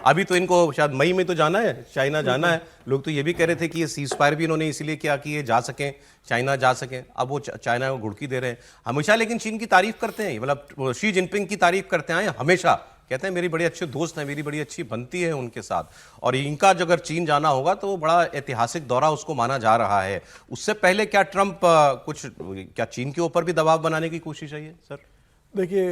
अभी तो इनको शायद मई में तो जाना है, चाइना जाना है। लोग तो ये भी कह रहे थे कि ये सीज फायर भी इन्होंने इसलिए किया कि ये जा सकें, चाइना जा सकें। अब वो चाइना को घुड़की दे रहे हैं हमेशा, लेकिन चीन की तारीफ करते हैं, मतलब शी जिनपिंग की तारीफ करते हैं हमेशा, कहते हैं मेरी बड़ी अच्छे दोस्त हैं, मेरी बड़ी अच्छी बनती है उनके साथ। और इनका जो अगर चीन जाना होगा तो बड़ा ऐतिहासिक दौरा उसको माना जा रहा है। उससे पहले क्या ट्रंप कुछ क्या चीन के ऊपर भी दबाव बनाने की कोशिश है ये सर? देखिए,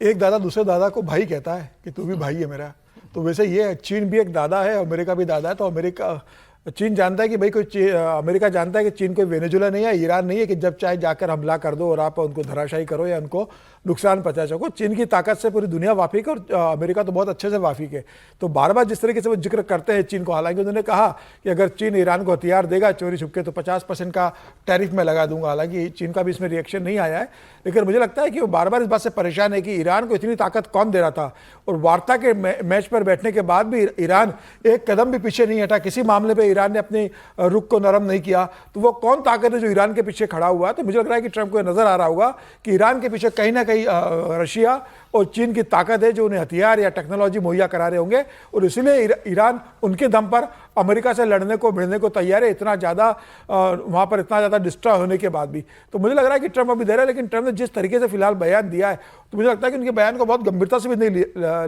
एक दादा दूसरे दादा को भाई कहता है कि तू भी भाई है मेरा, तो वैसे ये चीन भी एक दादा है, अमेरिका भी दादा है। तो अमेरिका चीन जानता है कि भाई कोई अमेरिका जानता है कि चीन कोई वेनेजुला नहीं है, ईरान नहीं है कि जब चाहे जाकर हमला कर दो और आप उनको धराशायी करो या उनको नुकसान पहुंचा सको। चीन की ताकत से पूरी दुनिया वाफिक है और अमेरिका तो बहुत अच्छे से वाफिक है। तो बार बार जिस तरीके से वो जिक्र करते हैं चीन को, हालांकि उन्होंने कहा कि अगर चीन ईरान को हथियार देगा चोरी छुपके तो 50% का टैरिफ में लगा दूंगा। हालांकि चीन का भी इसमें रिएक्शन नहीं आया है, लेकिन मुझे लगता है कि वो बार बार इस बात से परेशान है कि ईरान को इतनी ताकत कौन दे रहा था, और वार्ता के मैच पर बैठने के बाद भी ईरान एक कदम भी पीछे नहीं हटा, किसी मामले पर ईरान ने अपनी रुख को नरम नहीं किया। तो वो कौन ताकत है जो ईरान के पीछे खड़ा हुआ है? तो मुझे लग रहा है कि ट्रंप को नजर आ रहा होगा कि ईरान के पीछे कहीं ना कहीं रशिया और चीन की ताकत है जो उन्हें हथियार या टेक्नोलॉजी मुहैया करा रहे होंगे, और इसीलिए ईरान उनके दम पर अमेरिका से लड़ने को भिड़ने को तैयार है, इतना ज़्यादा वहाँ पर इतना ज़्यादा डिस्ट्रॉय होने के बाद भी। तो मुझे लग रहा है कि ट्रंप अभी दे रहा है, लेकिन ट्रंप ने जिस तरीके से फिलहाल बयान दिया है तो मुझे लगता है कि उनके बयान को बहुत गंभीरता से भी नहीं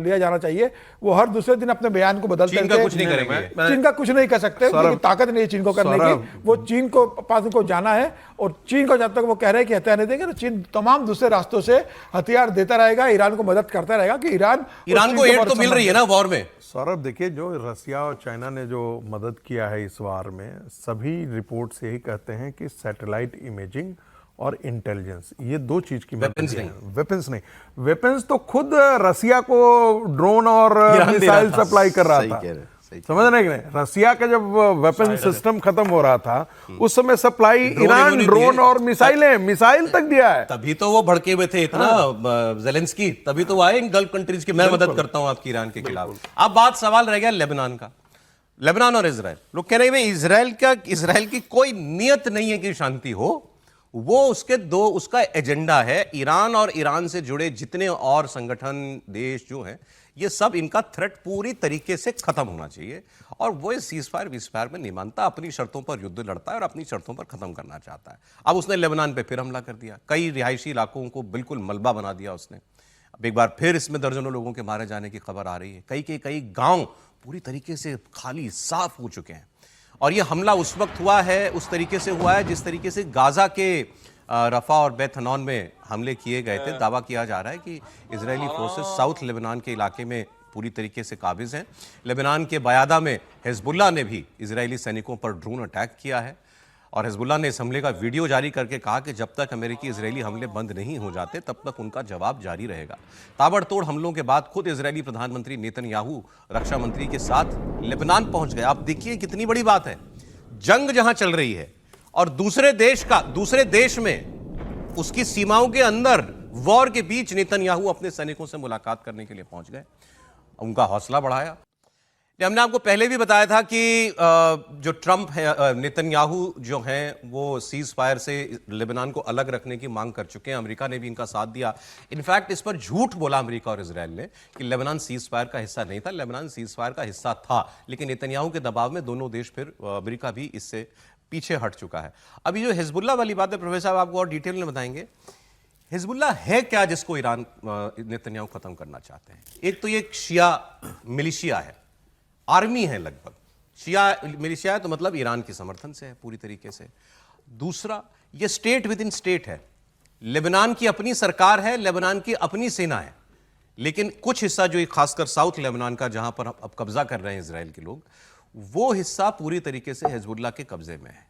लिया जाना चाहिए। वो हर दूसरे दिन अपने बयान को बदलते हैं। कुछ नहीं करेंगे, चीन का कुछ नहीं कर सकते, क्योंकि ताकत नहीं है चीन को करने की। वो चीन को पास उनको जाना है, और चीन को जब तक वो कह रहे हैं कि हथियार नहीं देंगे तो चीन तमाम दूसरे रास्तों से हथियार देता रहेगा, ईरान को मदद करता रहेगा कि ईरान को एड तो मिल रही है ना वॉर में। सौरभ देखिए, जो रसिया और चाइना ने जो मदद किया है इस वार में, सभी रिपोर्ट्स यही कहते हैं कि सैटेलाइट इमेजिंग और इंटेलिजेंस, ये दो चीज की वेपन्स नहीं, वेपन्स नहीं, वेपन्स तो खुद रसिया को ड्रोन और मिसाइल सप्लाई कर रहा था, समझ रहे कि नहीं? रसिया का जब वेपन सिस्टम खत्म हो रहा था उस समय सप्लाई ईरान ड्रोन और मिसाइल तक दिया है। तभी तो वो भड़के हुए थे इतना ज़ेलेंस्की, तभी तो आए इन गल्फ कंट्रीज की मैं मदद करता हूं आपकी ईरान के खिलाफ। अब बात सवाल रह गया लेबनान का, लेबनान और इजराइल। लोग कह रहे हैं इजराइल की कोई नियत नहीं है कि शांति हो, वो उसका एजेंडा है। ईरान और ईरान से जुड़े जितने और संगठन देश जो हैं, ये सब इनका थ्रेट पूरी तरीके से खत्म होना चाहिए, और वो इस सीजफायर विस्फायर में नहीं मानता, अपनी शर्तों पर युद्ध लड़ता है और अपनी शर्तों पर खत्म करना चाहता है। अब उसने लेबनान पे फिर हमला कर दिया, कई रिहायशी इलाकों को बिल्कुल मलबा बना दिया उसने। अब एक बार फिर इसमें दर्जनों लोगों के मारे जाने की खबर आ रही है। कई गांव पूरी तरीके से खाली साफ हो चुके हैं, और ये हमला उस वक्त हुआ है, उस तरीके से हुआ है जिस तरीके से गाजा के रफा और बेथ हनौन में हमले किए गए थे। दावा किया जा रहा है कि इजरायली फोर्सेस साउथ लेबनान के इलाके में पूरी तरीके से काबिज हैं। लेबनान के बयादा में हिजबुल्लाह ने भी इजरायली सैनिकों पर ड्रोन अटैक किया है, और हिजबुल्लाह ने इस हमले का वीडियो जारी करके कहा कि जब तक अमेरिकी इजरायली हमले बंद नहीं हो जाते तब तक उनका जवाब जारी रहेगा। ताबड़तोड़ हमलों के बाद खुद इजरायली प्रधानमंत्री नेतन्याहू रक्षा मंत्री के साथ लेबनान पहुंच गए। आप देखिए कितनी बड़ी बात है, जंग जहां चल रही है और दूसरे देश में उसकी सीमाओं के अंदर वॉर के बीच नेतन्याहू अपने सैनिकों से मुलाकात करने के लिए पहुंच गए, उनका हौसला बढ़ाया। हमने आपको पहले भी बताया था कि जो ट्रंप है, नेतन्याहू जो हैं, वो सीज फायर से लेबनान को अलग रखने की मांग कर चुके हैं। अमेरिका ने भी इनका साथ दिया। इनफैक्ट इस पर झूठ बोला अमेरिका और इजराइल ने कि लेबनान सीज फायर का हिस्सा नहीं था। लेबनान सीज फायर का हिस्सा था, लेकिन नेतन्याहू के दबाव में दोनों देश, फिर अमेरिका भी इससे पीछे हट चुका है। अभी जो हिजबुल्लाह वाली बात है, प्रोफेसर साहब आपको और डिटेल में बताएंगे। हिजबुल्लाह है क्या जिसको ईरान नेतन्याहू खत्म करना चाहते हैं? एक तो ये शिया मिलिशिया है, आर्मी है, लगभग शिया मिलिशिया है, तो मतलब ईरान के समर्थन से है पूरी तरीके से। दूसरा, ये स्टेट विद इन स्टेट है, लेबनान की अपनी सरकार है, लेबनान की अपनी सेना है, लेकिन कुछ हिस्सा जो खासकर साउथ लेबनान का जहां पर अब कब्जा कर रहे हैं इजराइल के लोग, वो हिस्सा पूरी तरीके से हिजबुल्लाह के कब्जे में है।